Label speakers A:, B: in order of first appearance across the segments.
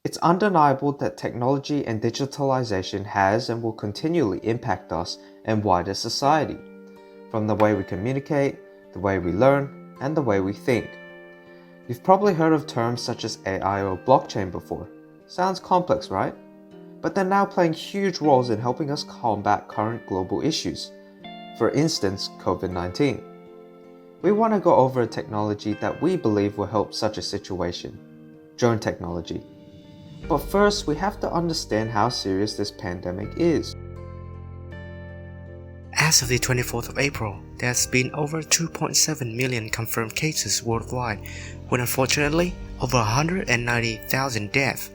A: It's undeniable that technology and digitalization has and will continually impact us and wider society, from the way we communicate, the way we learn, and the way we think. You've probably heard of terms such as AI or blockchain before. Sounds complex, right? But they're now playing huge roles in helping us combat current global issues. For instance, COVID-19. We want to go over a technology that we believe will help such a situation: drone technology. But first, we have to understand how serious this pandemic is.
B: As of the 24th of April, there's been over 2.7 million confirmed cases worldwide, with unfortunately over 190,000 deaths.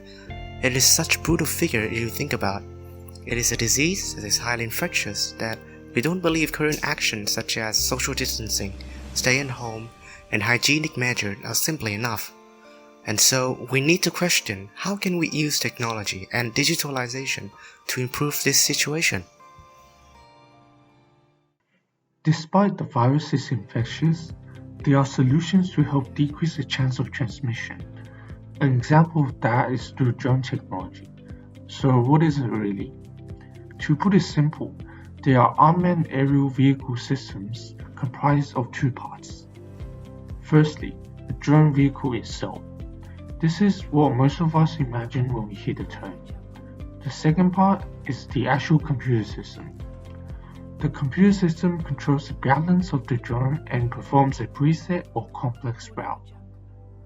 B: It is such a brutal figure if you think about. It is a disease that is highly infectious that we don't believe current actions such as social distancing, stay at home, and hygienic measures are simply enough. And so we need to question how can we use technology and digitalization to improve this situation.
C: Despite the virus is infectious, there are solutions to help decrease the chance of transmission. An example of that is through drone technology. So what is it really? To put it simple, there are unmanned aerial vehicle systems comprised of two parts. Firstly, the drone vehicle itself. This is what most of us imagine when we hear the term. The second part is the actual computer system. The computer system controls the balance of the drone and performs a preset or complex route,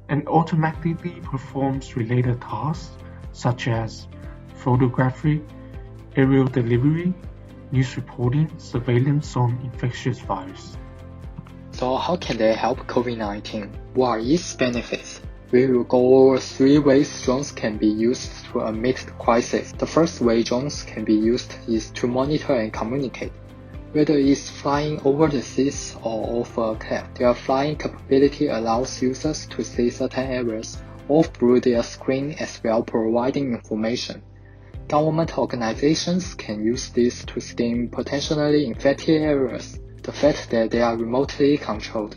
C: and automatically performs related tasks such as photography, aerial delivery, news reporting, surveillance on infectious virus.
D: So how can they help COVID-19? What are its benefits? We will go over 3 ways drones can be used to amid the crisis. The first way drones can be used is to monitor and communicate. Whether it's flying over the seas or over a cloud, their flying capability allows users to see certain areas all through their screen as well, providing information. Government organizations can use this to scan potentially infected areas. The fact that they are remotely controlled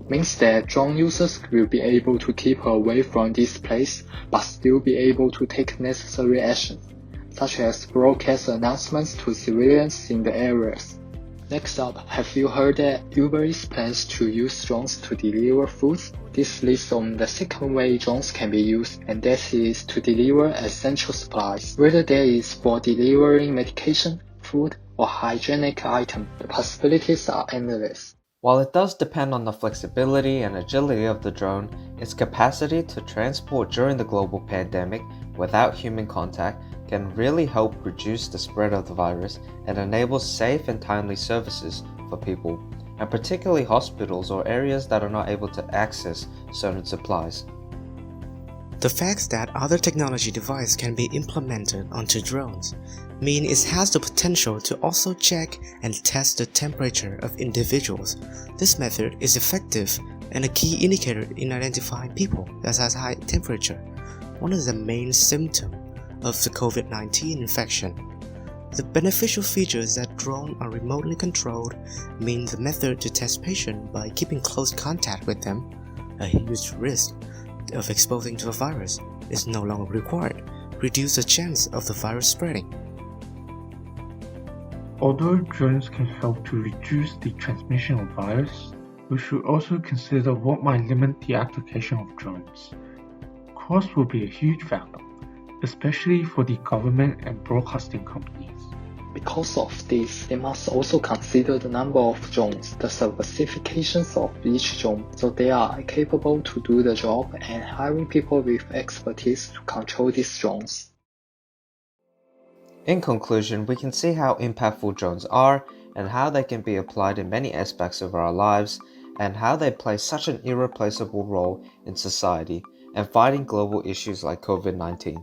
D: means that drone users will be able to keep away from this place but still be able to take necessary actions, such as broadcast announcements to civilians in the areas. Next up, have you heard that Uber Eats plans to use drones to deliver foods? This leads on the second way drones can be used, and that is to deliver essential supplies. Whether that is for delivering medication, food, or hygienic items, the possibilities are endless.
A: While it does depend on the flexibility and agility of the drone, its capacity to transport during the global pandemic without human contact can really help reduce the spread of the virus and enable safe and timely services for people, and particularly hospitals or areas that are not able to access certain supplies.
B: The fact that other technology devices can be implemented onto drones mean it has the potential to also check and test the temperature of individuals. This method is effective and a key indicator in identifying people that has high temperature, one of the main symptoms of the COVID-19 infection. The beneficial features that drones are remotely controlled mean the method to test patients by keeping close contact with them, a huge risk of exposing to the virus, is no longer required, reduce the chance of the virus spreading.
C: Although drones can help to reduce the transmission of virus, we should also consider what might limit the application of drones. Cost will be a huge factor, especially for the government and broadcasting companies.
D: Because of this, they must also consider the number of drones, the specifications of each drone, so they are capable to do the job, and hiring people with expertise to control these drones.
A: In conclusion, we can see how impactful drones are and how they can be applied in many aspects of our lives, and how they play such an irreplaceable role in society and fighting global issues like COVID-19.